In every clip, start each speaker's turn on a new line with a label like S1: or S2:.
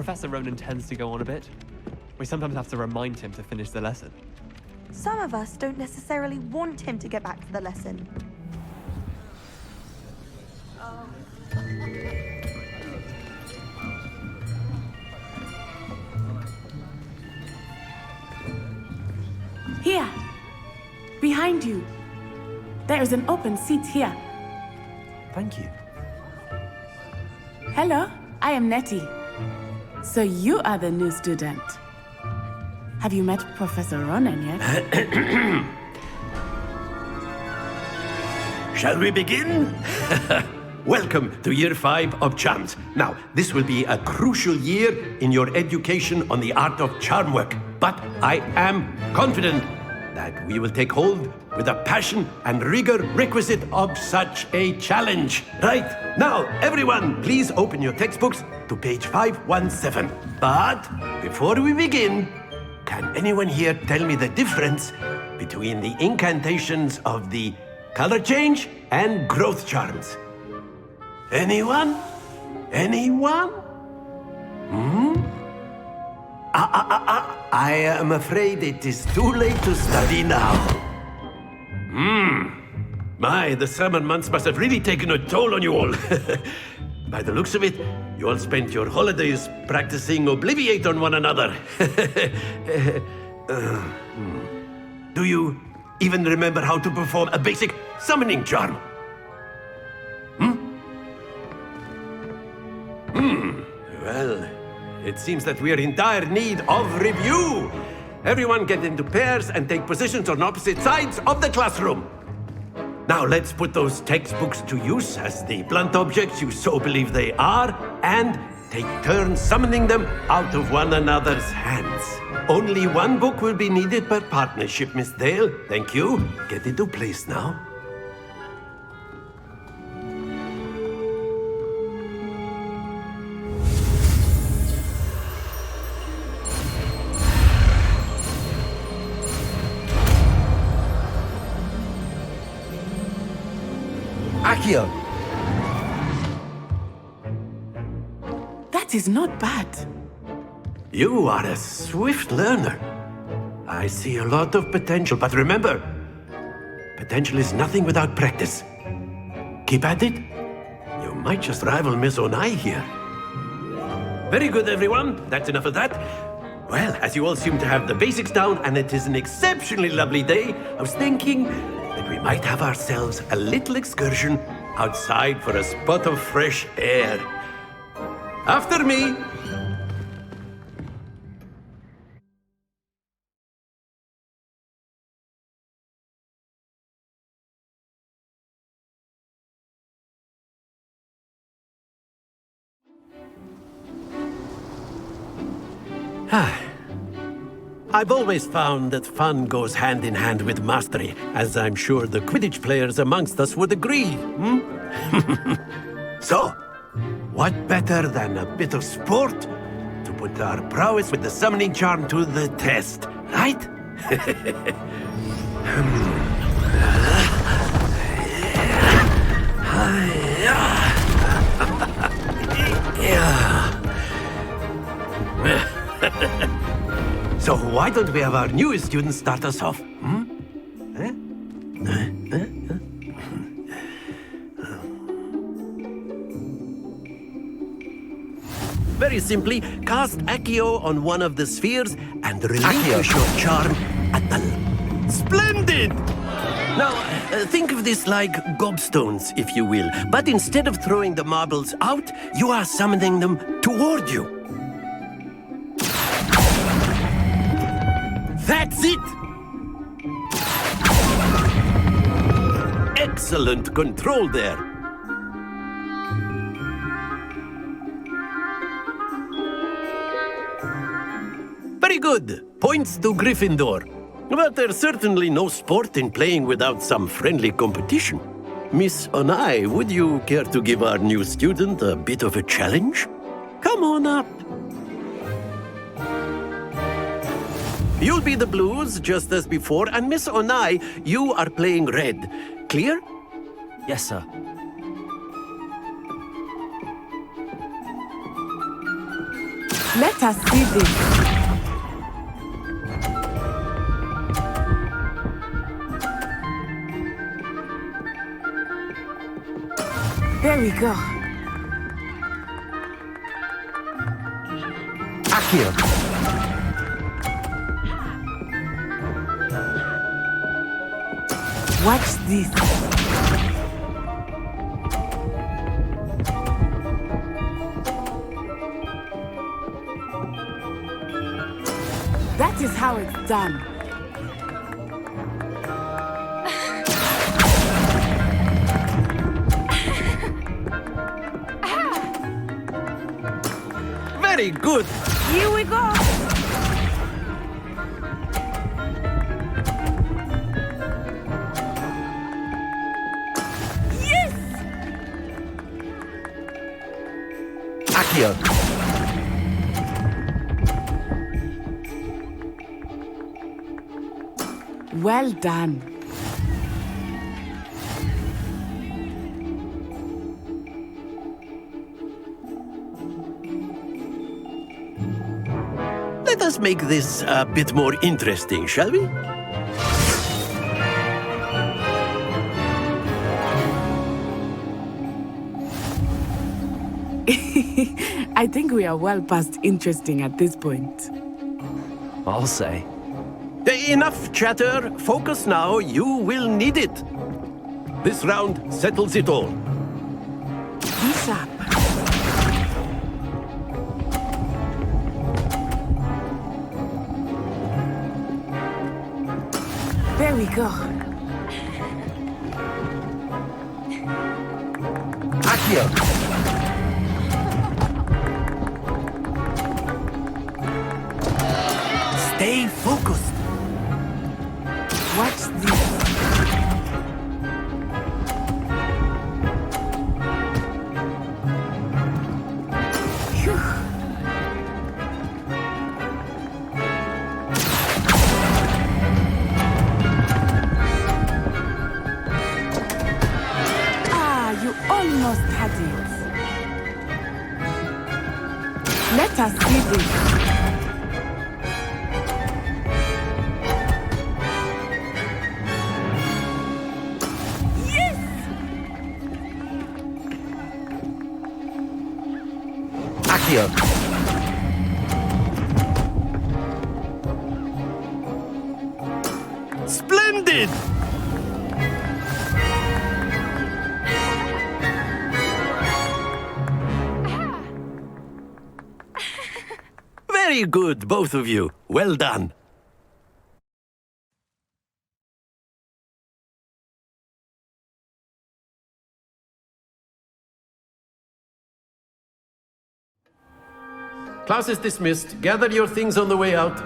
S1: Professor Ronan tends to go on a bit. We sometimes have to remind him to finish the lesson.
S2: Some of us don't necessarily want him to get back to the lesson.
S3: Here, behind you. There is an open seat here.
S4: Thank you.
S3: Hello, I am Nettie. So you are the new student. Have you met Professor Ronan yet?
S4: Shall we begin? Welcome to Year 5 of Charms. Now, this will be a crucial year in your education on the art of charm work. But I am confident that we will take hold with the passion and rigor requisite of such a challenge. Right, now, everyone, please open your textbooks to page 517. But before we begin, can anyone here tell me the difference between the incantations of the color change and growth charms? Anyone? Anyone? I am afraid it is too late to study now. My, the summer months must have really taken a toll on you all. By the looks of it, you all spent your holidays practicing Obliviate on one another. Do you even remember how to perform a basic summoning charm? Well, it seems that we are in dire need of review. Everyone get into pairs and take positions on opposite sides of the classroom. Now let's put those textbooks to use as the blunt objects you so believe they are, and take turns summoning them out of one another's hands. Only one book will be needed per partnership, Miss Dale. Thank you. Get into place now.
S5: Akio!
S3: That is not bad.
S4: You are a swift learner. I see a lot of potential, but remember, potential is nothing without practice. Keep at it. You might just rival Miss Onai here. Very good, everyone. That's enough of that. Well, as you all seem to have the basics down, and it is an exceptionally lovely day, I was thinking that we might have ourselves a little excursion outside for a spot of fresh air. After me. I've always found that fun goes hand in hand with mastery, as I'm sure the Quidditch players amongst us would agree. So, what better than a bit of sport to put our prowess with the summoning charm to the test, right? So why don't we have our newest student start us off? Very simply, cast Accio on one of the spheres and relinquish your charm at the... Splendid! Now, think of this like gobstones, if you will. But instead of throwing the marbles out, you are summoning them toward you. That's it! Excellent control there. Very good. Points to Gryffindor. But there's certainly no sport in playing without some friendly competition. Miss Onai, would you care to give our new student a bit of a challenge? Come on up. You'll be the blues, just as before, and Miss Onai, you are playing red. Clear?
S5: Yes, sir.
S3: Let us see this. There we go.
S5: Accio.
S3: Watch this. That is how it's done.
S4: Very good.
S3: Here we go. Yes!
S5: Accio.
S3: Well done.
S4: Let us make this a bit more interesting, shall we?
S3: I think we are well past interesting at this point.
S5: I'll say.
S4: Enough chatter. Focus now. You will need it. This round settles it all.
S3: Be sharp. There we go.
S5: Accio. Stay focused.
S3: Watch this. Phew. Ah, you almost had it. Let us see this.
S5: Accio.
S4: Splendid! Very good, both of you. Well done. Class is dismissed. Gather your things on the way out.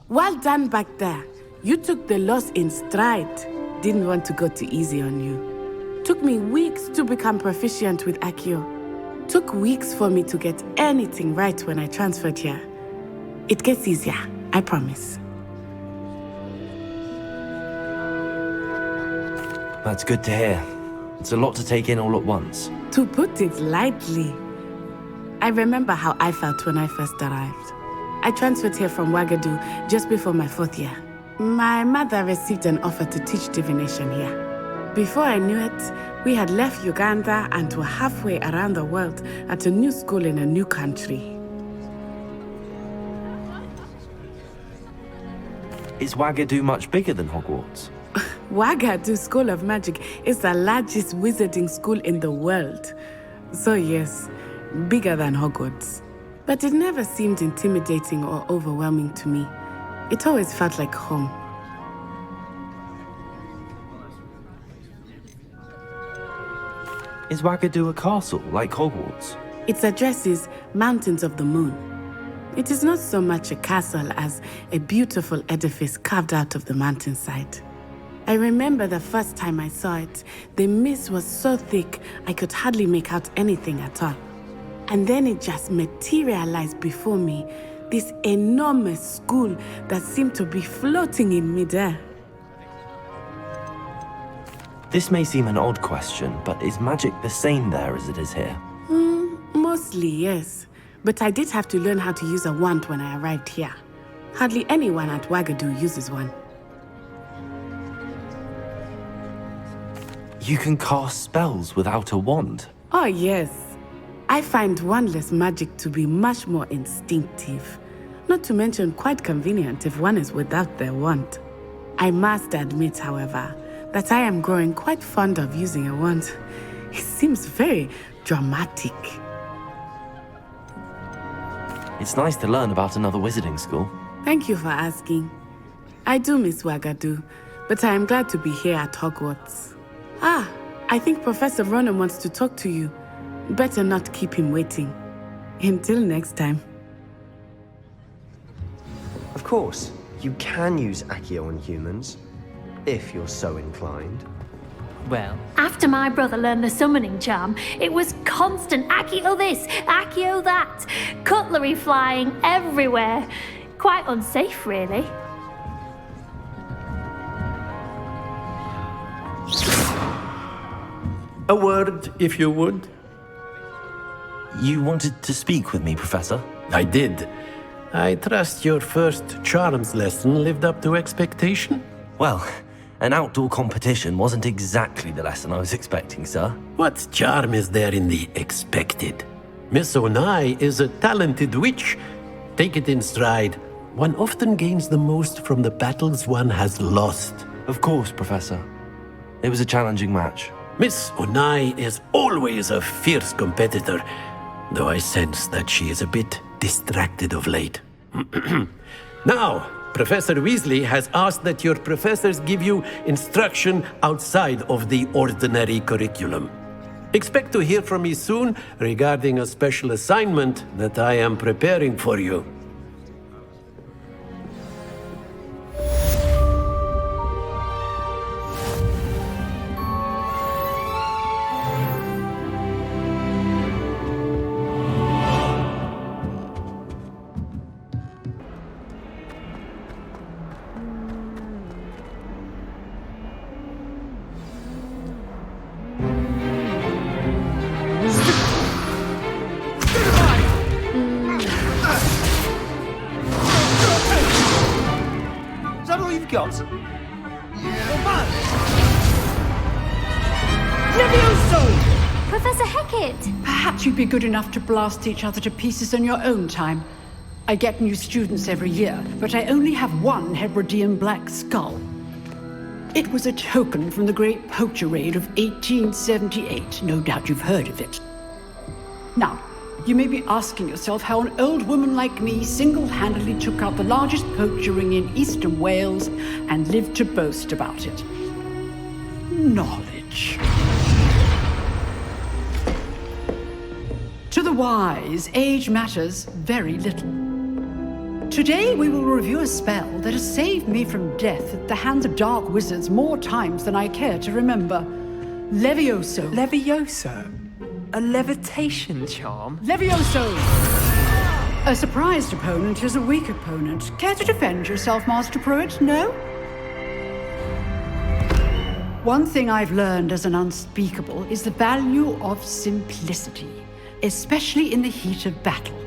S3: Well done back there. You took the loss in stride. Didn't want to go too easy on you. Took me weeks to become proficient with Accio. Took weeks for me to get anything right when I transferred here. It gets easier, I promise.
S5: That's good to hear. It's a lot to take in all at once.
S3: To put it lightly, I remember how I felt when I first arrived. I transferred here from Ouagadougou just before my 4th year. My mother received an offer to teach divination here. Before I knew it, we had left Uganda and were halfway around the world at a new school in a new country.
S5: Is Ouagadougou much bigger than Hogwarts?
S3: Ouagadougou School of Magic is the largest wizarding school in the world. So yes, bigger than Hogwarts. But it never seemed intimidating or overwhelming to me. It always felt like home.
S5: Is Ouagadougou a castle like Hogwarts?
S3: Its address is Mountains of the Moon. It is not so much a castle as a beautiful edifice carved out of the mountainside. I remember the first time I saw it, the mist was so thick I could hardly make out anything at all. And then it just materialized before me, this enormous school that seemed to be floating in midair.
S5: This may seem an odd question, but is magic the same there as it is here?
S3: Mostly, yes. But I did have to learn how to use a wand when I arrived here. Hardly anyone at Wagadu uses one.
S5: You can cast spells without a wand.
S3: Oh, yes. I find wandless magic to be much more instinctive. Not to mention quite convenient if one is without their wand. I must admit, however, that I am growing quite fond of using a wand. It seems very dramatic.
S5: It's nice to learn about another wizarding school.
S3: Thank you for asking. I do miss Wagadu, but I am glad to be here at Hogwarts. Ah, I think Professor Ronan wants to talk to you. Better not keep him waiting. Until next time.
S6: Of course, you can use Accio on humans, if you're so inclined.
S7: Well,
S8: After my brother learned the summoning charm, it was constant Accio this, Accio that, cutlery flying everywhere. Quite unsafe, really.
S4: A word, if you would.
S5: You wanted to speak with me, Professor?
S4: I did. I trust your first charms lesson lived up to expectation?
S5: Well, an outdoor competition wasn't exactly the lesson I was expecting, sir.
S4: What charm is there in the expected? Miss Onai is a talented witch. Take it in stride. One often gains the most from the battles one has lost.
S5: Of course, Professor. It was a challenging match.
S4: Miss Onai is always a fierce competitor, though I sense that she is a bit distracted of late. Now, Professor Weasley has asked that your professors give you instruction outside of the ordinary curriculum. Expect to hear from me soon regarding a special assignment that I am preparing for you.
S7: is that all you've got?
S8: Professor Hecat!
S9: Perhaps you'd be good enough to blast each other to pieces in your own time. I get new students every year, but I only have one Hebridean black skull. It was a token from the Great Poacher Raid of 1878. No doubt you've heard of it. Now, you may be asking yourself how an old woman like me single-handedly took out the largest poacher ring in eastern Wales and lived to boast about it. Knowledge. To the wise, age matters very little. Today we will review a spell that has saved me from death at the hands of dark wizards more times than I care to remember. Levioso.
S7: Levioso? A levitation charm?
S9: Levioso! A surprised opponent is a weak opponent. Care to defend yourself, Master Pruitt? No? One thing I've learned as an unspeakable is the value of simplicity, especially in the heat of battle.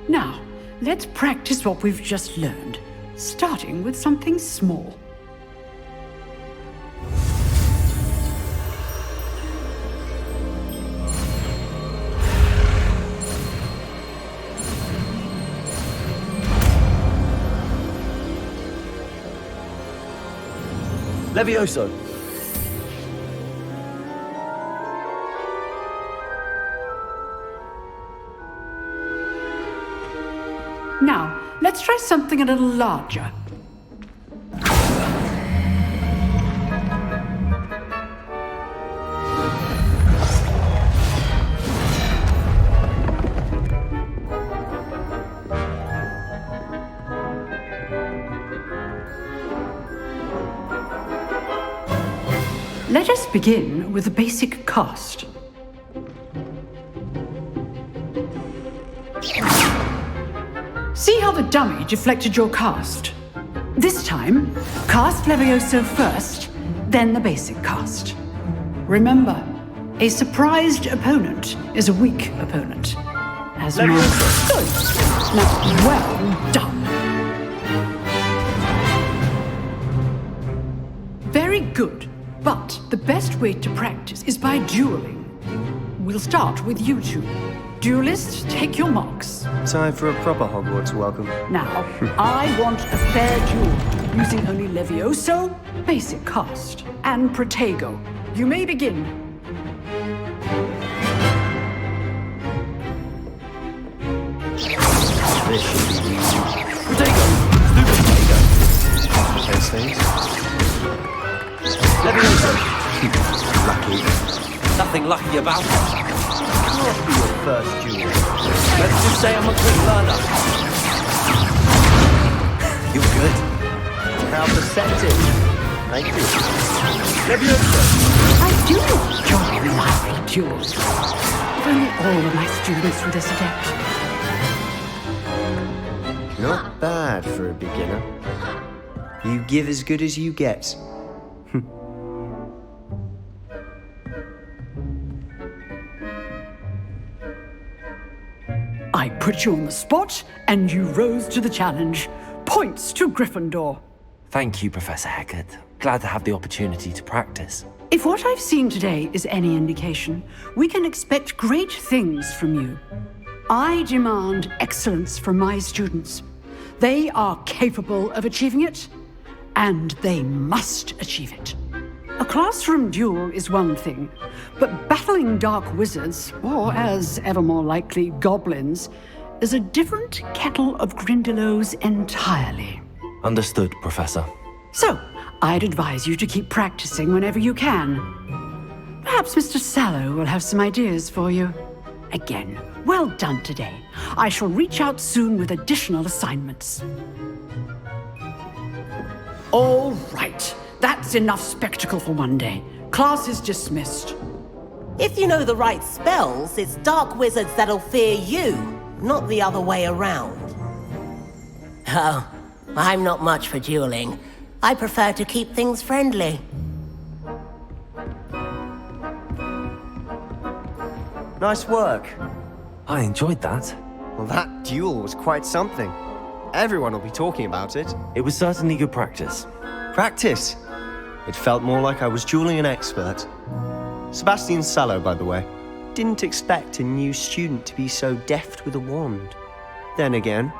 S9: Now, let's practice what we've just learned, starting with something small.
S5: Levioso!
S9: Now, let's try something a little larger. Let us begin with a basic cast. See how the dummy deflected your cast? This time, cast Levioso first, then the basic cast. Remember, a surprised opponent is a weak opponent. has marks. Good. Now, well done. Very good. But the best way to practice is by dueling. We'll start with you two. Duelists, take your marks.
S6: Time for a proper Hogwarts welcome.
S9: Now, I want a fair duel, using only Levioso, basic cast, and Protego. You may begin.
S6: This should be easy.
S5: Protego! Stupid Protego!
S6: Those things. Levioso. Lucky.
S5: Nothing lucky about it.
S6: Can't be your first duel.
S5: Let's just say I'm a quick learner. You're good.
S6: How perceptive. Thank you.
S5: Levioso!
S9: I do enjoy lively duels. If only all of my students were this adept.
S6: Not bad for a beginner. You give as good as you get.
S9: I put you on the spot, and you rose to the challenge. Points to Gryffindor.
S5: Thank you, Professor Hecat. Glad to have the opportunity to practice.
S9: If what I've seen today is any indication, we can expect great things from you. I demand excellence from my students. They are capable of achieving it, and they must achieve it. A classroom duel is one thing, but battling dark wizards, or as ever more likely, goblins, is a different kettle of Grindylows entirely.
S5: Understood, Professor.
S9: So, I'd advise you to keep practicing whenever you can. Perhaps Mr. Sallow will have some ideas for you. Again, well done today. I shall reach out soon with additional assignments. All right. That's enough spectacle for one day. Class is dismissed.
S10: If you know the right spells, it's dark wizards that'll fear you, not the other way around. Oh, I'm not much for dueling. I prefer to keep things friendly.
S6: Nice work.
S5: I enjoyed that.
S6: Well, that duel was quite something. Everyone will be talking about it.
S5: It was certainly good practice.
S6: Practice. It felt more like I was dueling an expert. Sebastian Sallow, by the way. Didn't expect a new student to be so deft with a wand. Then again,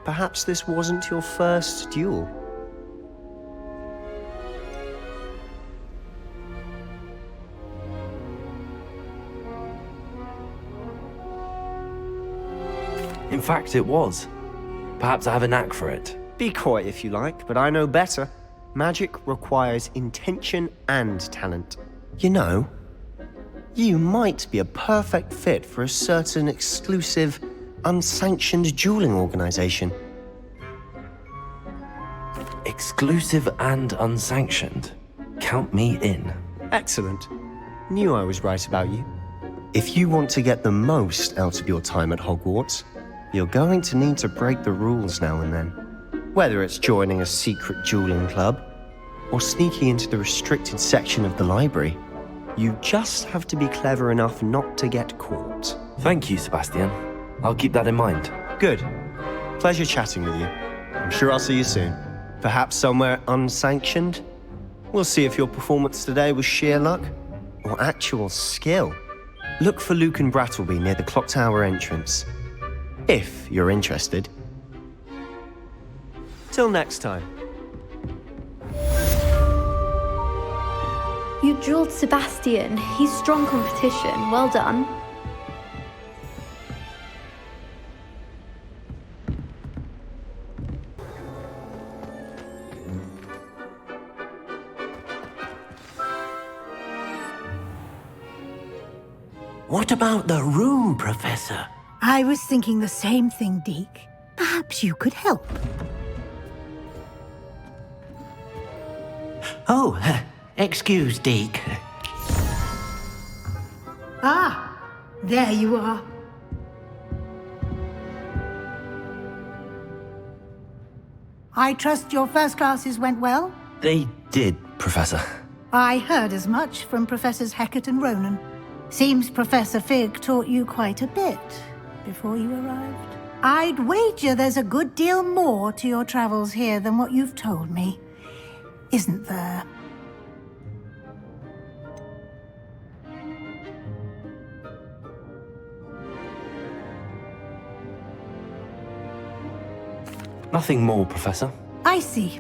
S6: perhaps this wasn't your first duel.
S5: In fact, it was. Perhaps I have a knack for it.
S6: Be coy if you like, but I know better. Magic requires intention and talent. You know, you might be a perfect fit for a certain exclusive, unsanctioned dueling organization.
S5: Exclusive and unsanctioned. Count me in.
S6: Excellent. Knew I was right about you. If you want to get the most out of your time at Hogwarts, you're going to need to break the rules now and then. Whether it's joining a secret dueling club, or sneaking into the restricted section of the library, you just have to be clever enough not to get caught.
S5: Thank you, Sebastian. I'll keep that in mind.
S6: Good. Pleasure chatting with you. I'm sure I'll see you soon. Perhaps somewhere unsanctioned? We'll see if your performance today was sheer luck or actual skill. Look for Luke and Brattleby near the clock tower entrance, if you're interested. Till next time.
S11: You dueled Sebastian. He's strong competition. Well done.
S4: What about the room, Professor?
S12: I was thinking the same thing, Deke. Perhaps you could help.
S4: Oh, excuse, Deke.
S12: Ah, there you are. I trust your first classes went well?
S5: They did, Professor.
S12: I heard as much from Professors Hecat and Ronan. Seems Professor Fig taught you quite a bit. before you arrived? I'd wager there's a good deal more to your travels here than what you've told me. Isn't there?
S5: Nothing more, Professor.
S12: I see.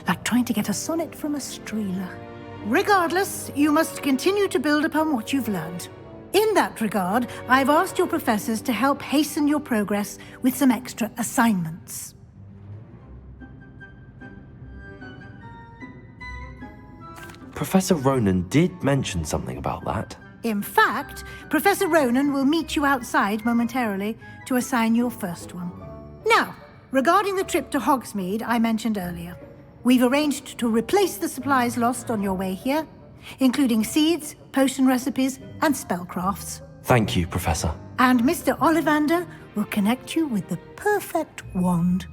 S12: Like trying to get a sonnet from a streeler. Regardless, you must continue to build upon what you've learned. In that regard, I've asked your professors to help hasten your progress with some extra assignments.
S5: Professor Ronan did mention something about that.
S12: In fact, Professor Ronan will meet you outside momentarily to assign your first one. Now, regarding the trip to Hogsmeade I mentioned earlier, we've arranged to replace the supplies lost on your way here, including seeds, potion recipes, and spellcrafts.
S5: Thank you, Professor.
S12: And Mr. Ollivander will connect you with the perfect wand.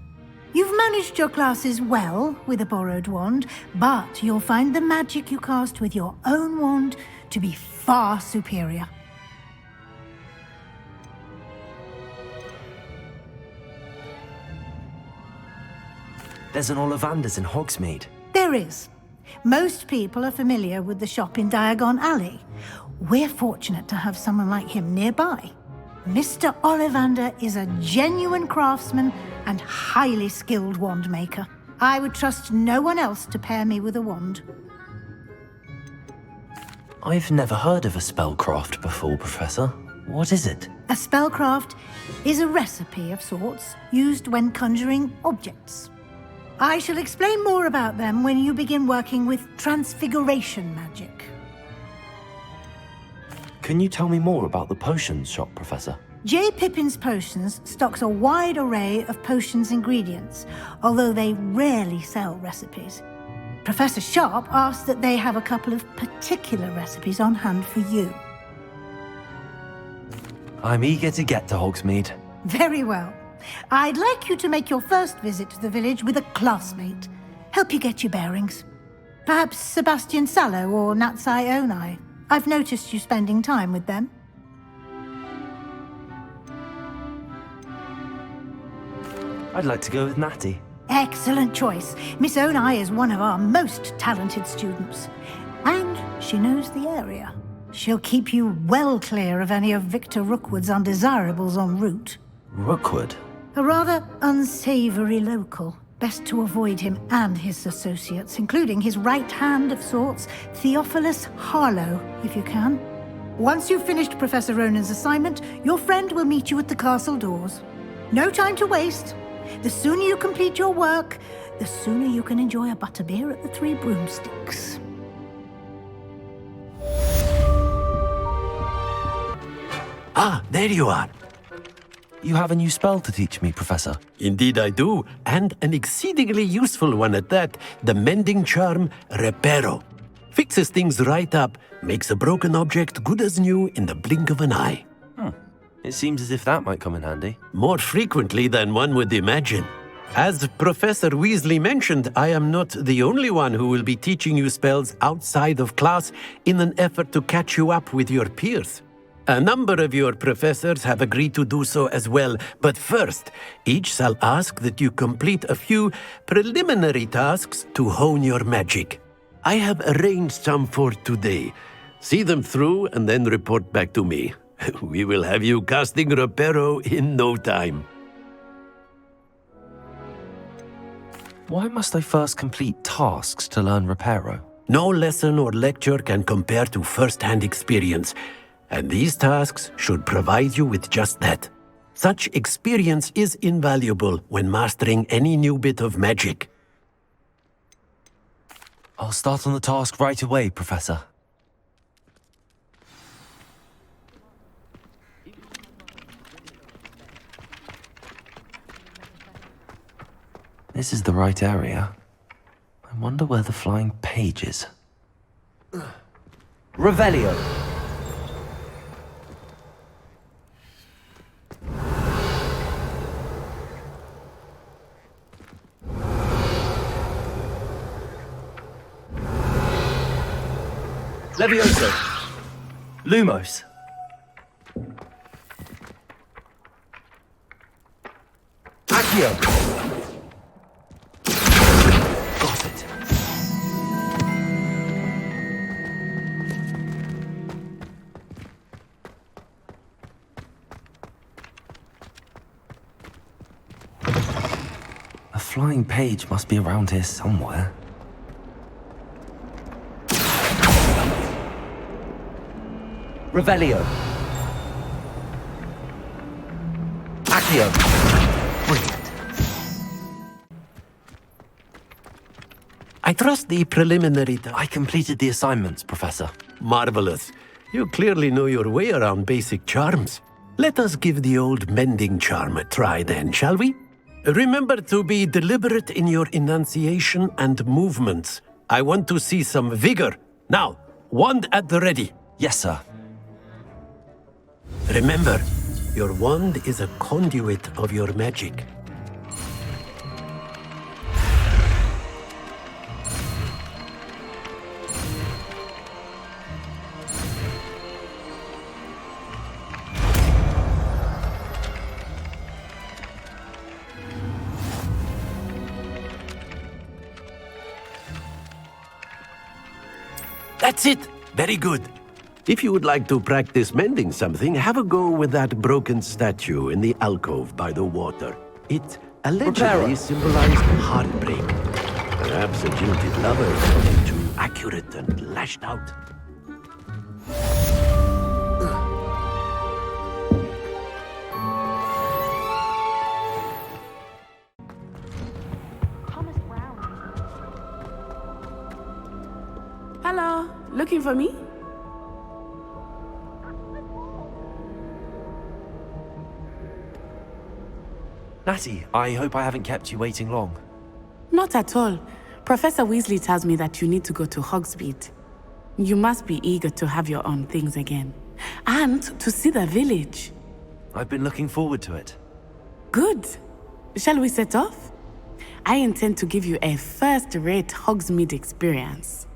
S12: You've managed your classes well with a borrowed wand, but you'll find the magic you cast with your own wand to be far superior.
S5: There's an Ollivander's in Hogsmeade.
S12: There is. Most people are familiar with the shop in Diagon Alley. We're fortunate to have someone like him nearby. Mr. Ollivander is a genuine craftsman and highly skilled wand maker. I would trust no one else to pair me with a wand.
S5: I've never heard of a spellcraft before, Professor. What is it?
S12: A spellcraft is a recipe of sorts used when conjuring objects. I shall explain more about them when you begin working with transfiguration magic.
S5: Can you tell me more about the potions shop, Professor?
S12: J. Pippin's Potions stocks a wide array of potions ingredients, although they rarely sell recipes. Professor Sharp asked that they have a couple of particular recipes on hand for you.
S5: I'm eager to get to Hogsmeade.
S12: Very well. I'd like you to make your first visit to the village with a classmate. Help you get your bearings. Perhaps Sebastian Sallow or Natsai Onai. I've noticed you spending time with them.
S5: I'd like to go with Natty.
S12: Excellent choice. Miss Onai is one of our most talented students. And she knows the area. She'll keep you well clear of any of Victor Rookwood's undesirables en route.
S5: Rookwood?
S12: A rather unsavory local. Best to avoid him and his associates, including his right hand of sorts, Theophilus Harlow, if you can. Once you've finished Professor Ronan's assignment, your friend will meet you at the castle doors. No time to waste. The sooner you complete your work, the sooner you can enjoy a butterbeer at the Three Broomsticks.
S4: Ah, there you are.
S5: You have a new spell to teach me, Professor.
S4: Indeed I do, and an exceedingly useful one at that, the mending charm Reparo. Fixes things right up, makes a broken object good as new in the blink of an eye.
S5: It seems as if that might come in handy.
S4: More frequently than one would imagine. As Professor Weasley mentioned, I am not the only one who will be teaching you spells outside of class in an effort to catch you up with your peers. A number of your professors have agreed to do so as well, but first, each shall ask that you complete a few preliminary tasks to hone your magic. I have arranged some for today. See them through and then report back to me. We will have you casting Reparo in no time.
S5: Why must I first complete tasks to learn Reparo?
S4: No lesson or lecture can compare to first-hand experience. And these tasks should provide you with just that. Such experience is invaluable when mastering any new bit of magic.
S5: I'll start on the task right away, Professor. This is the right area. I wonder where the flying page is. Revelio! Levioso. Lumos. Accio! Got it. A flying page must be around here somewhere. Revelio. Accio. Brilliant.
S4: I trust the preliminary.
S5: I completed the assignments, Professor.
S4: Marvelous. You clearly know your way around basic charms. Let us give the old mending charm a try then, shall we? Remember to be deliberate in your enunciation and movements. I want to see some vigor. Now, wand at the ready.
S5: Yes, sir.
S4: Remember, your wand is a conduit of your magic. That's it! Very good. If you would like to practice mending something, have a go with that broken statue in the alcove by the water. It allegedly symbolized heartbreak. Perhaps a jilted lover became too accurate and lashed out.
S3: Hello, looking for me?
S5: Natty, I hope I haven't kept you waiting long.
S3: Not at all. Professor Weasley tells me that you need to go to Hogsmeade. You must be eager to have your own things again. And to see the village.
S5: I've been looking forward to it.
S3: Good. Shall we set off? I intend to give you a first-rate Hogsmeade experience.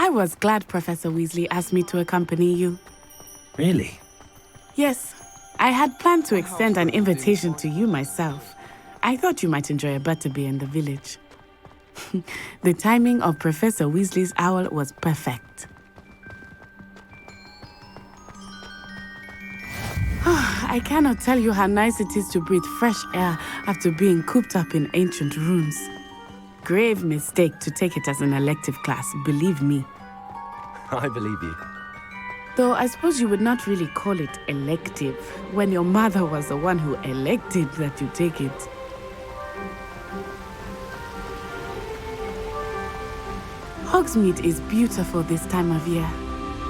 S3: I was glad Professor Weasley asked me to accompany you.
S5: Really?
S3: Yes, I had planned to extend an invitation to you myself. I thought you might enjoy a butterbeer in the village. The timing of Professor Weasley's owl was perfect. I cannot tell you how nice it is to breathe fresh air after being cooped up in ancient rooms. Grave mistake to take it as an elective class, believe me.
S5: I believe you.
S3: Though I suppose you would not really call it elective when your mother was the one who elected that you take it. Hogsmeade is beautiful this time of year.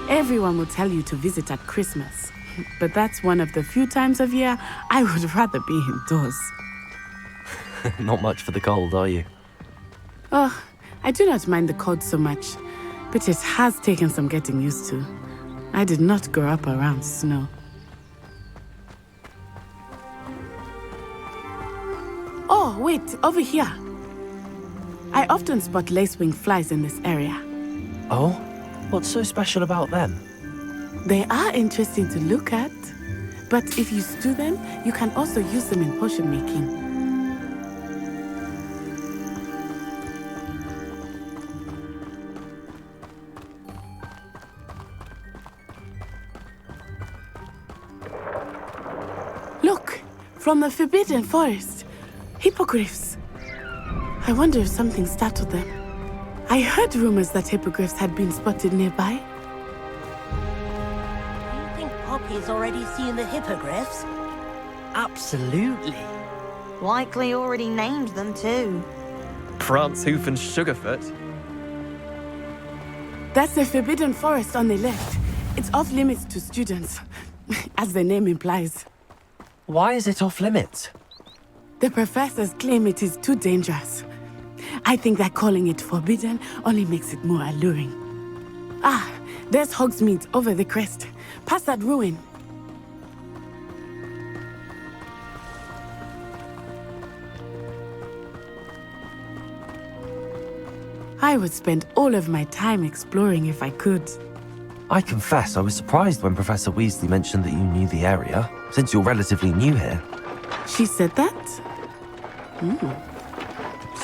S3: Everyone will tell you to visit at Christmas. But that's one of the few times of year I would rather be indoors.
S5: Not much for the cold, are you?
S3: Oh, I do not mind the cold so much, but it has taken some getting used to. I did not grow up around snow. Oh, wait, over here. I often spot lacewing flies in this area.
S5: Oh? What's so special about them?
S3: They are interesting to look at, but if you stew them, you can also use them in potion making. Look, from the Forbidden Forest, hippogriffs. I wonder if something startled them. I heard rumors that hippogriffs had been spotted nearby.
S10: Poppy's already seen the hippogriffs?
S7: Absolutely.
S2: Likely already named them too.
S1: Prance, Hoof, and Sugarfoot.
S3: That's the Forbidden Forest on the left. It's off limits to students, as the name implies.
S5: Why is it off limits?
S3: The professors claim it is too dangerous. I think that calling it forbidden only makes it more alluring. Ah, there's Hogsmeade over the crest. Past that ruin. I would spend all of my time exploring if I could.
S5: I confess I was surprised when Professor Weasley mentioned that you knew the area, since you're relatively new here.
S3: She said that?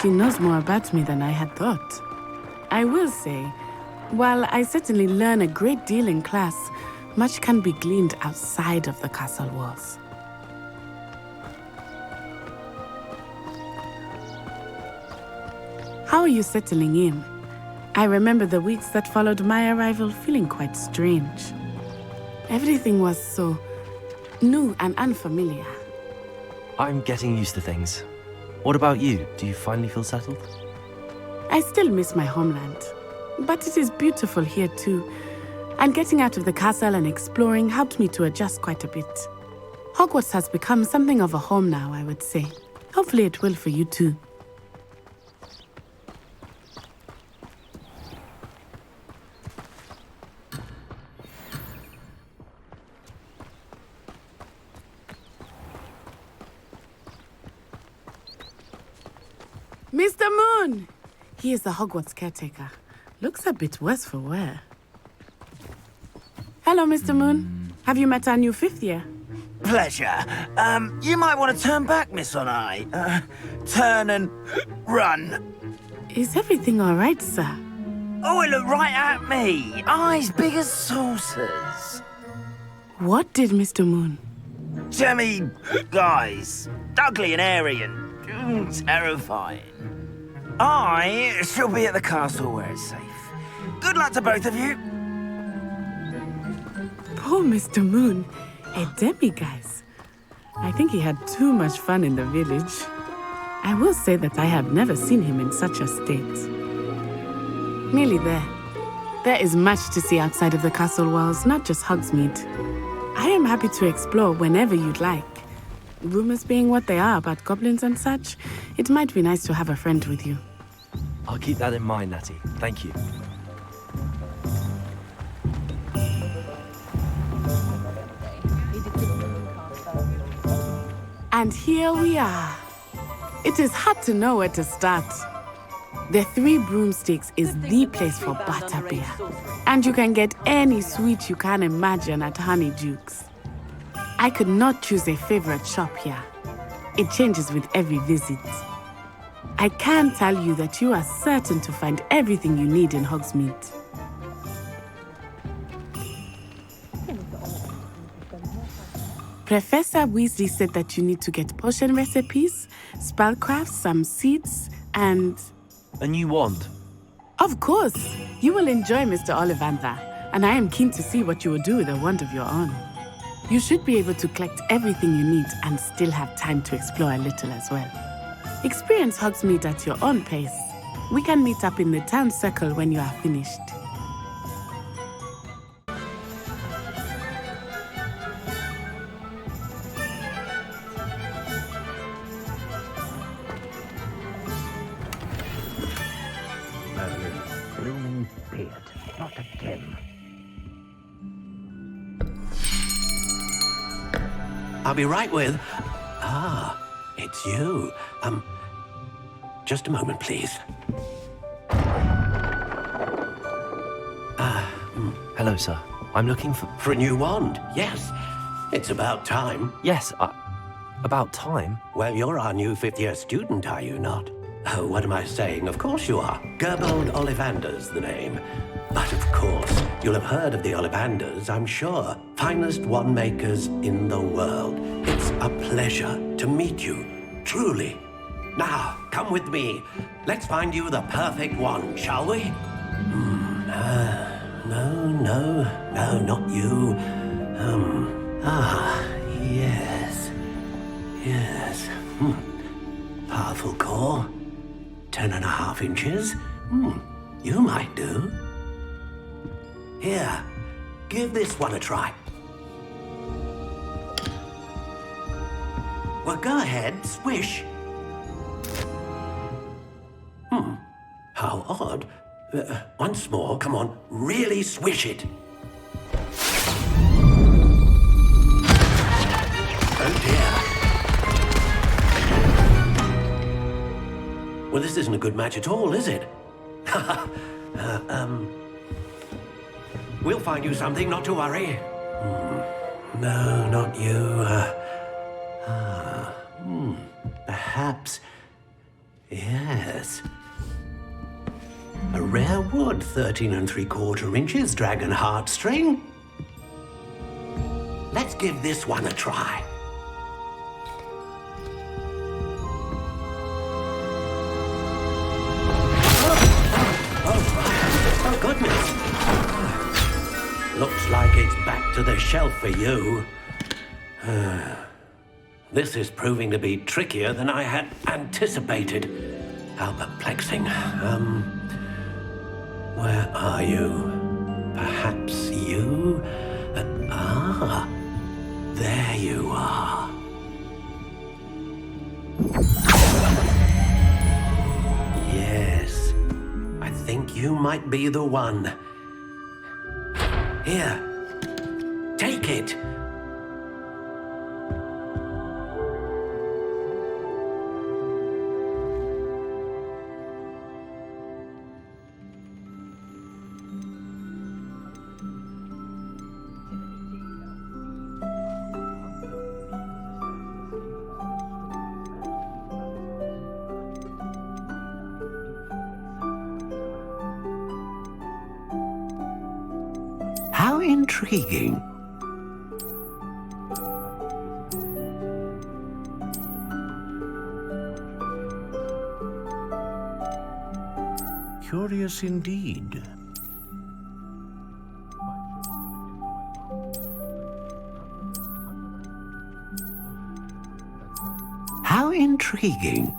S3: She knows more about me than I had thought. I will say, while I certainly learn a great deal in class, much can be gleaned outside of the castle walls. How are you settling in? I remember the weeks that followed my arrival feeling quite strange. Everything was so new and unfamiliar.
S5: I'm getting used to things. What about you? Do you finally feel settled?
S3: I still miss my homeland, but it is beautiful here too. And getting out of the castle and exploring helped me to adjust quite a bit. Hogwarts has become something of a home now, I would say. Hopefully it will for you too. Mr. Moon! He is the Hogwarts caretaker. Looks a bit worse for wear. Hello, Mr. Moon. Have you met our new 5th year?
S7: Pleasure. You might want to turn back, Miss On-Eye. Turn and run.
S3: Is everything all right, sir?
S7: Oh, it looked right at me. Eyes big as saucers.
S3: What did Mr. Moon?
S7: Jemmy, guys. Ugly and airy and terrifying. I shall be at the castle where it's safe. Good luck to both of you.
S3: Poor Mr. Moon. A demiguise. I think he had too much fun in the village. I will say that I have never seen him in such a state. Nearly there. There is much to see outside of the castle walls, not just Hogsmeade. I am happy to explore whenever you'd like. Rumors being what they are about goblins and such, it might be nice to have a friend with you.
S5: I'll keep that in mind, Natty. Thank you.
S3: And here we are. It is hard to know where to start. The Three Broomsticks is the place for butterbeer. And you can get any sweet you can imagine at Honeyduke's. I could not choose a favorite shop here. It changes with every visit. I can tell you that you are certain to find everything you need in Hogsmeade. Professor Weasley said that you need to get potion recipes, spellcrafts, some seeds, and...
S5: A new wand?
S3: Of course! You will enjoy Mr. Ollivander, and I am keen to see what you will do with a wand of your own. You should be able to collect everything you need and still have time to explore a little as well. Experience Hogsmeade at your own pace. We can meet up in the town circle when you are finished.
S4: Blooming beard, not again. I'll be right with... Ah, it's you. Just a moment, please.
S5: Hello, sir. I'm looking for...
S4: For a new wand, yes. It's about time.
S5: Yes, about time?
S4: Well, you're our new 5th year student, are you not? Oh, what am I saying? Of course you are. Gerbold Ollivander's the name. But of course, you'll have heard of the Ollivanders, I'm sure. Finest wand makers in the world. It's a pleasure to meet you, truly. Now, come with me. Let's find you the perfect wand, shall we? No, not you. Yes. Powerful core. 10.5 inches. You might do. Here, give this one a try. Well, go ahead, swish. How odd. Once more, come on, really swish it. Oh dear. Well, this isn't a good match at all, is it? We'll find you something, not to worry. No, not you. Perhaps. Yes. A rare wood, 13 3/4 inches, dragon heartstring. Let's give this one a try. Oh, goodness. Looks like it's back to the shelf for you. This is proving to be trickier than I had anticipated. How perplexing. Where are you? Perhaps you? There you are. Yes, I think you might be the one. Here, take it. How intriguing. Curious indeed. How intriguing.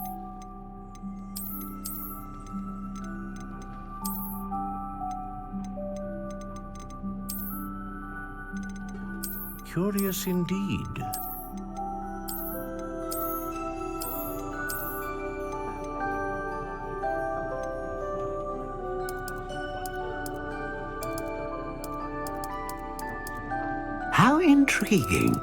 S4: Curious indeed. How intriguing.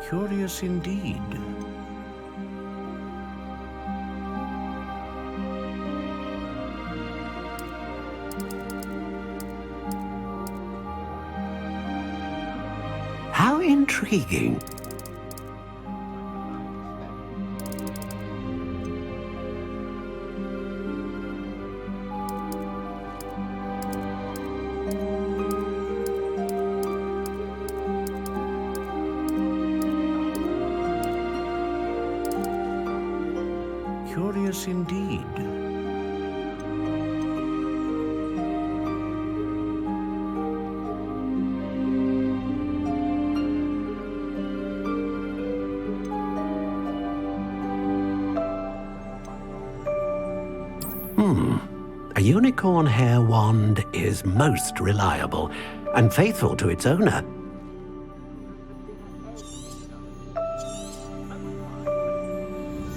S4: Curious indeed. How intriguing. Curious indeed. A unicorn hair wand is most reliable and faithful to its owner.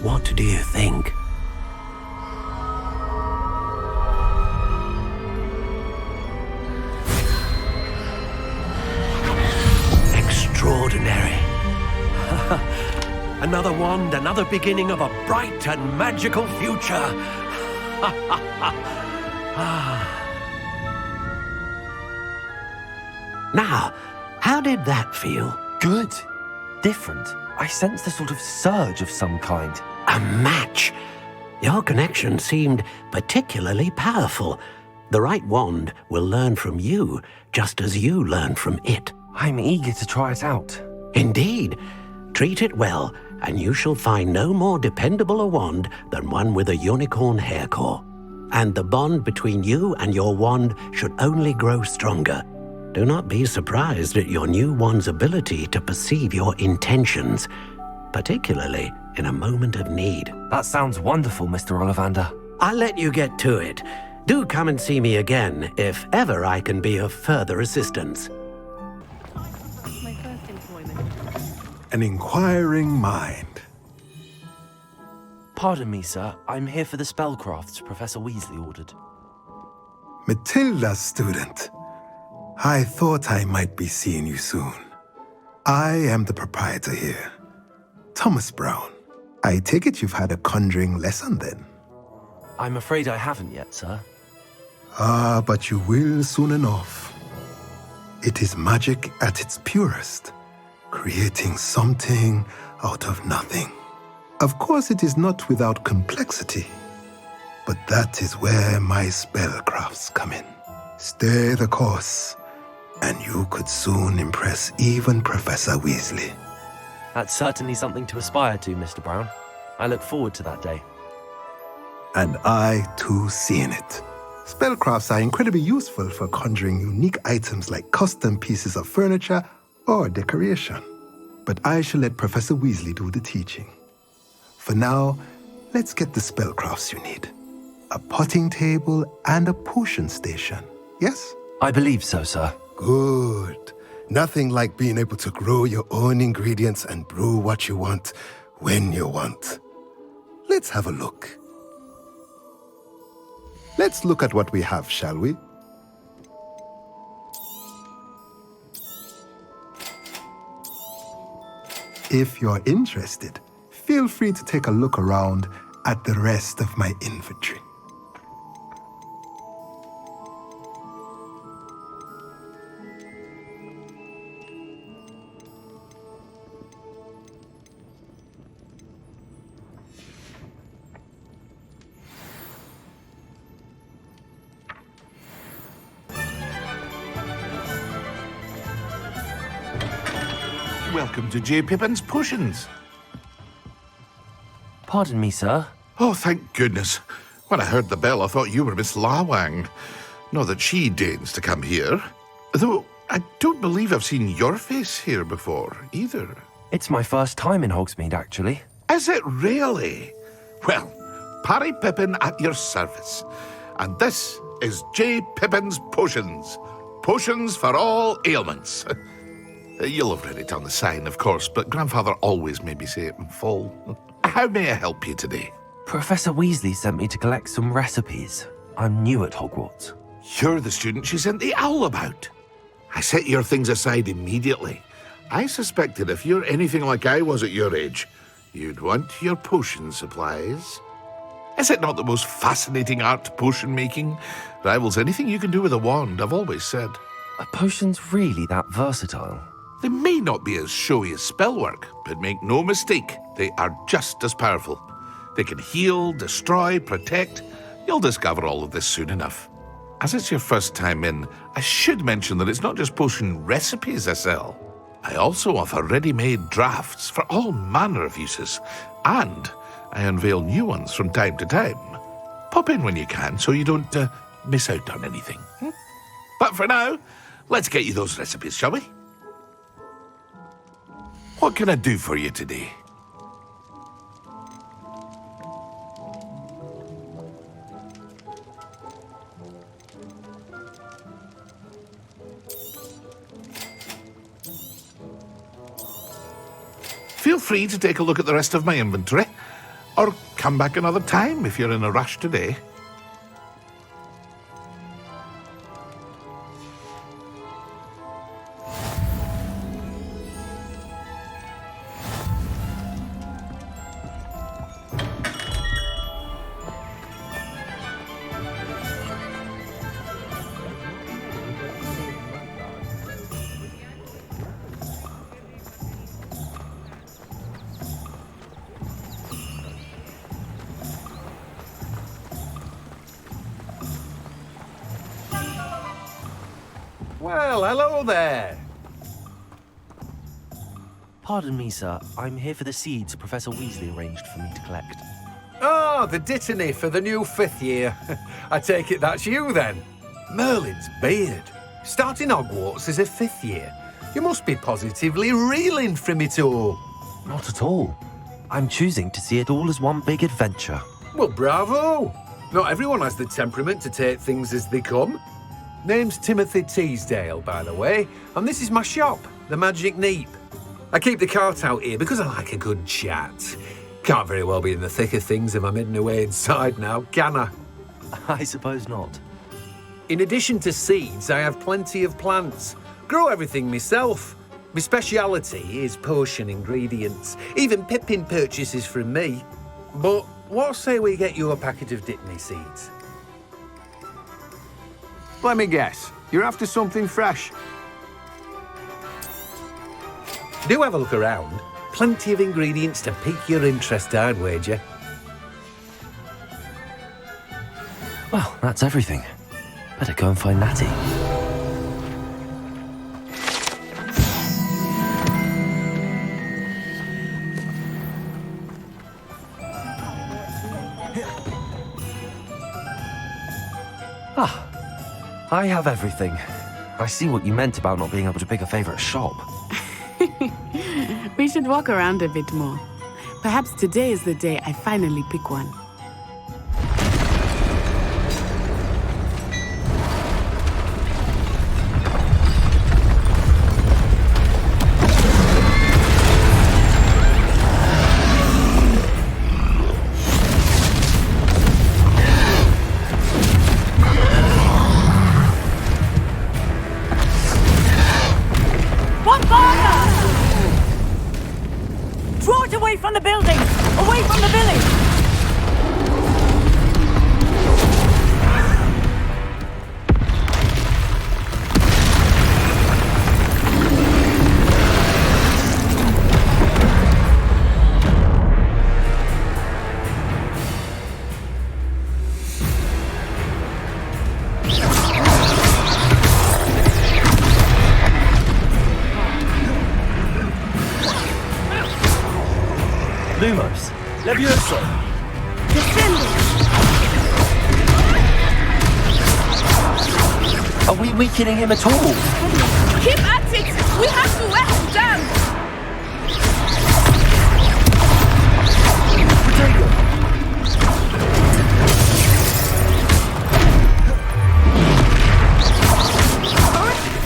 S4: What do you think? Extraordinary. Another wand, another beginning of a bright and magical future. Now, how did that feel?
S5: Good. Different. I sensed a sort of surge of some kind.
S4: A match. Your connection seemed particularly powerful. The right wand will learn from you, just as you learn from it.
S5: I'm eager to try it out.
S4: Indeed. Treat it well, and you shall find no more dependable a wand than one with a unicorn hair core. And the bond between you and your wand should only grow stronger. Do not be surprised at your new wand's ability to perceive your intentions, particularly in a moment of need.
S5: That sounds wonderful, Mr. Ollivander.
S4: I'll let you get to it. Do come and see me again if ever I can be of further assistance.
S13: an inquiring mind.
S5: Pardon me, sir. I'm here for the spellcrafts Professor Weasley ordered.
S13: Matilda, student. I thought I might be seeing you soon. I am the proprietor here, Thomas Brown. I take it you've had a conjuring lesson then?
S5: I'm afraid I haven't yet, sir.
S13: Ah, but you will soon enough. It is magic at its purest, creating something out of nothing. Of course, it is not without complexity, but that is where my spellcrafts come in. Stay the course, and you could soon impress even Professor Weasley.
S5: That's certainly something to aspire to, Mr. Brown. I look forward to that day.
S13: And I, too, seeing it. Spellcrafts are incredibly useful for conjuring unique items like custom pieces of furniture or decoration. But I shall let Professor Weasley do the teaching. For now, let's get the spellcrafts you need. A potting table and a potion station, yes?
S5: I believe so, sir.
S13: Good. Nothing like being able to grow your own ingredients and brew what you want, when you want. Let's have a look. Let's look at what we have, shall we? If you're interested, feel free to take a look around at the rest of my inventory.
S14: Welcome to J. Pippin's Potions.
S5: Pardon me, sir.
S14: Oh, thank goodness. When I heard the bell, I thought you were Miss Lawang. Not that she deigns to come here. Though, I don't believe I've seen your face here before, either.
S5: It's my first time in Hogsmeade, actually.
S14: Is it really? Well, Parry Pippin at your service. And this is J. Pippin's Potions. Potions for all ailments. You'll have read it on the sign, of course, but Grandfather always made me say it in full. How may I help you today?
S5: Professor Weasley sent me to collect some recipes. I'm new at Hogwarts.
S14: You're the student she sent the owl about. I set your things aside immediately. I suspected if you're anything like I was at your age, you'd want your potion supplies. Is it not the most fascinating art, potion making? Rivals anything you can do with a wand, I've always said.
S5: Are potions really that versatile?
S14: They may not be as showy as spellwork, but make no mistake, they are just as powerful. They can heal, destroy, protect. You'll discover all of this soon enough. As it's your first time in, I should mention that it's not just potion recipes I sell. I also offer ready-made drafts for all manner of uses, and I unveil new ones from time to time. Pop in when you can so you don't miss out on anything. But for now, let's get you those recipes, shall we? What can I do for you today? Feel free to take a look at the rest of my inventory, or come back another time if you're in a rush today.
S15: Well, hello there.
S5: Pardon me, sir. I'm here for the seeds Professor Weasley arranged for me to collect.
S15: Oh, the dittany for the new 5th year. I take it that's you, then. Merlin's beard. Starting Hogwarts as a 5th year. You must be positively reeling from it all.
S5: Not at all. I'm choosing to see it all as one big adventure.
S15: Well, bravo. Not everyone has the temperament to take things as they come. Name's Timothy Teasdale, by the way, and this is my shop, the Magic Neep. I keep the cart out here because I like a good chat. Can't very well be in the thick of things if I'm hidden away inside now, can I?
S5: I suppose not.
S15: In addition to seeds, I have plenty of plants. Grow everything myself. My speciality is potion ingredients. Even Pippin purchases from me. But what say we get you a packet of Dittany seeds?
S16: Let me guess. You're after something fresh.
S15: Do have a look around. Plenty of ingredients to pique your interest, I'd wager.
S5: Well, that's everything. Better go and find Natty. I have everything. I see what you meant about not being able to pick a favourite shop.
S3: We should walk around a bit more. Perhaps today is the day I finally pick one.
S17: From the building! Away from the village!
S5: Lumos, Levioso. Are we weakening him at all?
S17: Keep at it! We have to wear him down!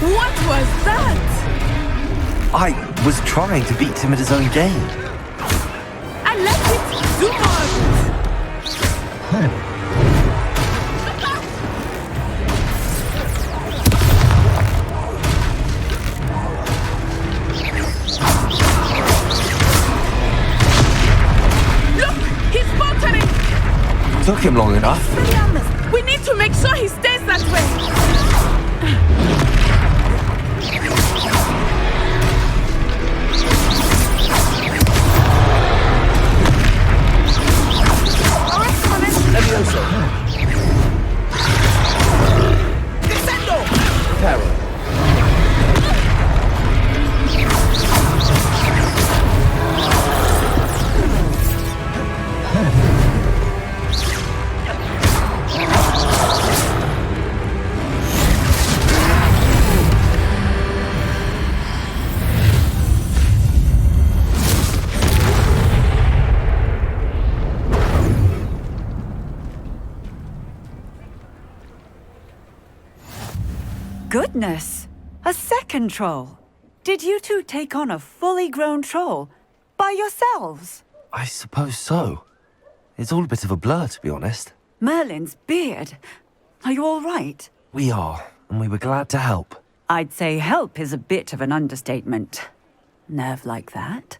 S17: What was that?
S5: I was trying to beat him at his own game.
S17: Let it do more! Look! He's faltering!
S5: Took him long enough.
S17: We need to make sure he stays that way!
S5: Levioso.
S17: Descendo!
S5: Peril.
S17: Goodness! A second troll! Did you two take on a fully grown troll? By yourselves?
S5: I suppose so. It's all a bit of a blur, to be honest.
S17: Merlin's beard. Are you all right?
S5: We are, and we were glad to help.
S17: I'd say help is a bit of an understatement. Nerve like that.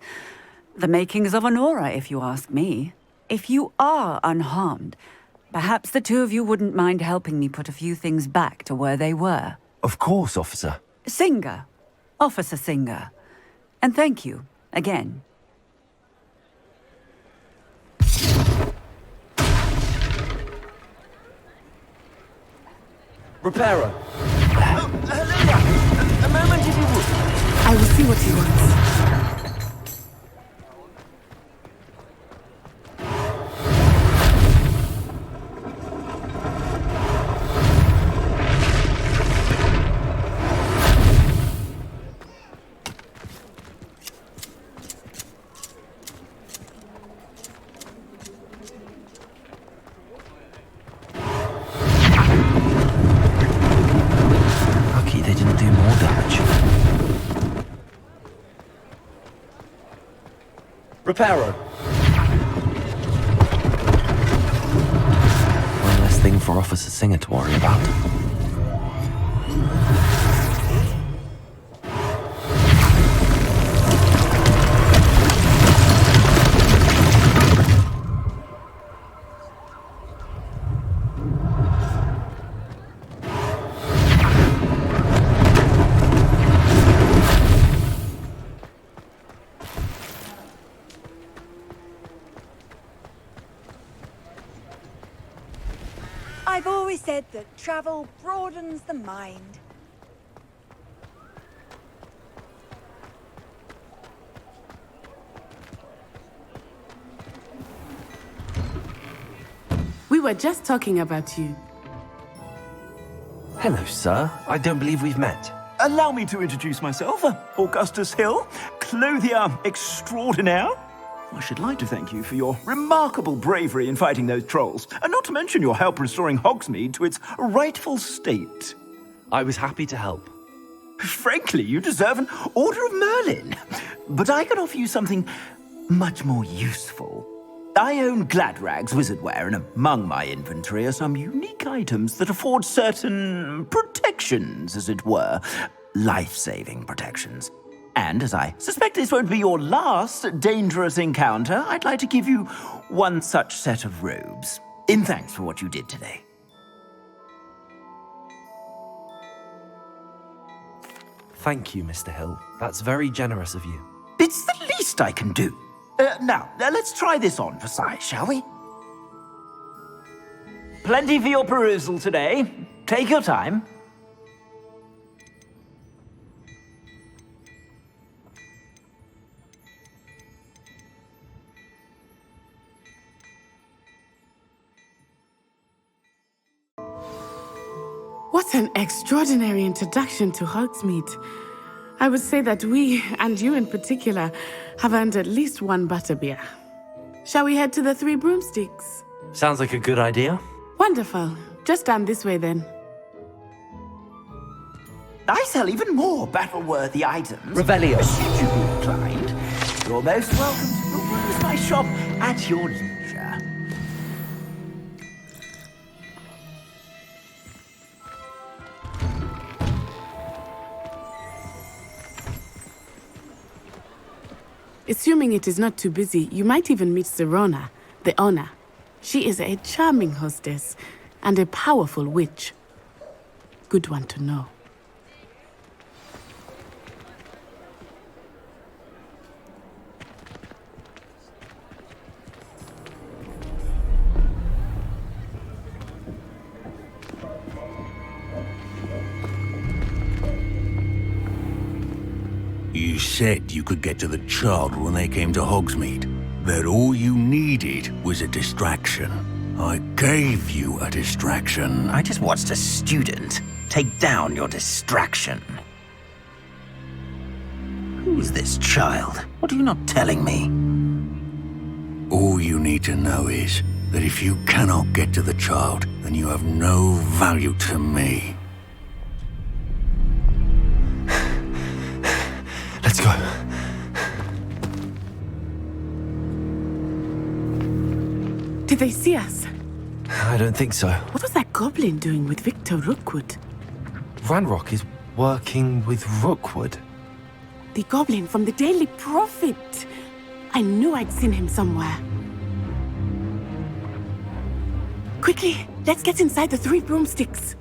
S17: The makings of an aura, if you ask me. If you are unharmed, perhaps the two of you wouldn't mind helping me put a few things back to where they were.
S5: Of course, officer.
S17: Singer. Officer Singer. And thank you, again.
S5: Repairer. Helena! A moment if you would.
S3: I will see what he wants.
S5: Reparo. One less thing for Officer Singer to worry about.
S18: I've always said that travel broadens the mind.
S3: We were just talking about you.
S5: Hello, sir. I don't believe we've met.
S7: Allow me to introduce myself, Augustus Hill, clothier extraordinaire. I should like to thank you for your remarkable bravery in fighting those trolls, and not to mention your help restoring Hogsmeade to its rightful state.
S5: I was happy to help.
S7: Frankly, you deserve an Order of Merlin. But I can offer you something much more useful. I own Gladrag's wizardware, and among my inventory are some unique items that afford certain protections, as it were. Life-saving protections. And as I suspect this won't be your last dangerous encounter, I'd like to give you one such set of robes, in thanks for what you did today.
S5: Thank you, Mr. Hill. That's very generous of you.
S7: It's the least I can do. Now, let's try this on for size, shall we? Plenty for your perusal today. Take your time.
S3: What an extraordinary introduction to Hogsmeade. I would say that we, and you in particular, have earned at least one butterbeer. Shall we head to the Three Broomsticks?
S5: Sounds like a good idea.
S3: Wonderful. Just down this way then.
S7: I sell even more battle-worthy items.
S5: Revelio.
S7: Should you be inclined, you're most welcome to peruse my shop at your leisure.
S3: Assuming it is not too busy, you might even meet Serona, the owner. She is a charming hostess and a powerful witch. Good one to know.
S19: You said you could get to the child when they came to Hogsmeade. That all you needed was a distraction. I gave you a distraction.
S7: I just watched a student take down your distraction. Who is this child? What are you not telling me?
S19: All you need to know is that if you cannot get to the child, then you have no value to me.
S5: Let's go.
S3: Did they see us?
S5: I don't think so.
S3: What was that goblin doing with Victor Rookwood?
S5: Ranrock is working with Rookwood.
S3: The goblin from the Daily Prophet. I knew I'd seen him somewhere. Quickly, let's get inside the Three Broomsticks.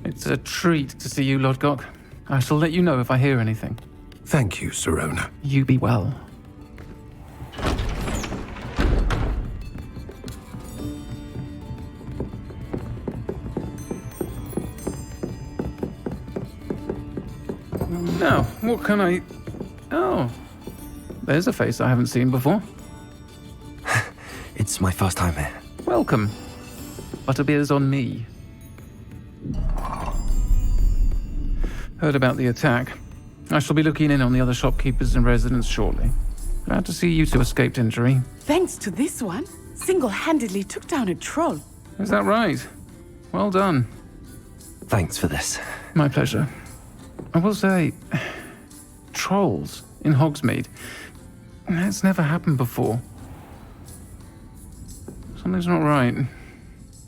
S20: It's a treat to see you, Lodgok. I shall let you know if I hear anything.
S13: Thank you, Serona.
S20: You be well. Now, what can I... Oh, there's a face I haven't seen before.
S5: It's my first time here.
S20: Welcome. Butterbeer's on me. Heard about the attack. I shall be looking in on the other shopkeepers and residents shortly. Glad to see you two escaped injury.
S3: Thanks to this one, single-handedly took down a troll.
S20: Is that right? Well done.
S5: Thanks for this.
S20: My pleasure. I will say, trolls in Hogsmeade. That's never happened before. Something's not right.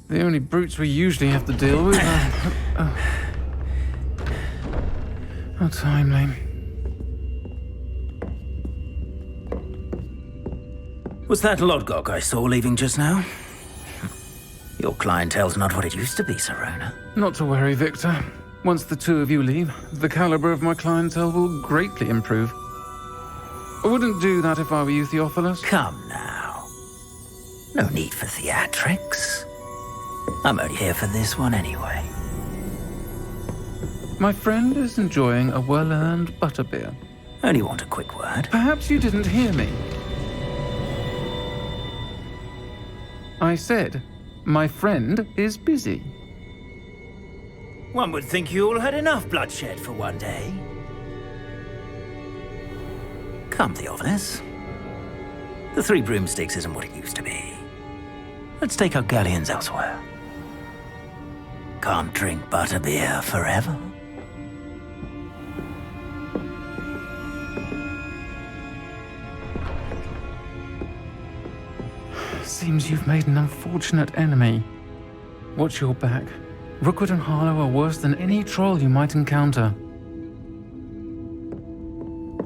S20: The only brutes we usually have to deal with are... How timely.
S7: Was that Lodgok I saw leaving just now? Your clientele's not what it used to be, Serona.
S20: Not to worry, Victor. Once the two of you leave, the caliber of my clientele will greatly improve. I wouldn't do that if I were you, Theophilus.
S7: Come now. No need for theatrics. I'm only here for this one anyway.
S20: My friend is enjoying a well-earned butterbeer.
S7: Only want a quick word.
S20: Perhaps you didn't hear me. I said, my friend is busy.
S7: One would think you all had enough bloodshed for one day. Come, Theophilus. The Three Broomsticks isn't what it used to be. Let's take our galleons elsewhere. Can't drink butterbeer forever.
S20: Seems you've made an unfortunate enemy. Watch your back. Rookwood and Harlow are worse than any troll you might encounter.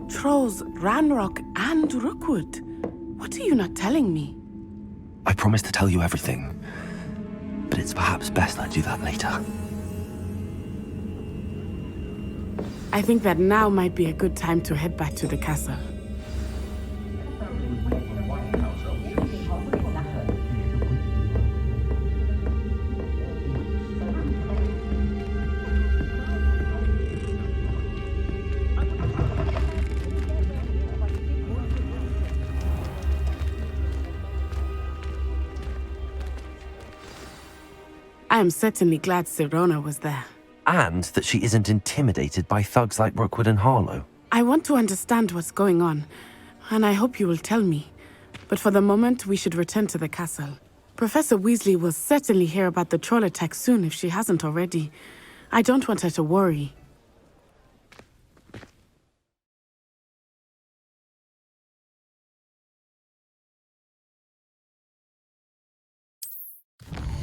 S3: Trolls, Ranrock, and Rookwood. What are you not telling me?
S5: I promised to tell you everything, but it's perhaps best I do that later.
S3: I think that now might be a good time to head back to the castle. I am certainly glad Serona was there.
S5: And that she isn't intimidated by thugs like Rookwood and Harlow.
S3: I want to understand what's going on, and I hope you will tell me. But for the moment, we should return to the castle. Professor Weasley will certainly hear about the troll attack soon if she hasn't already. I don't want her to worry.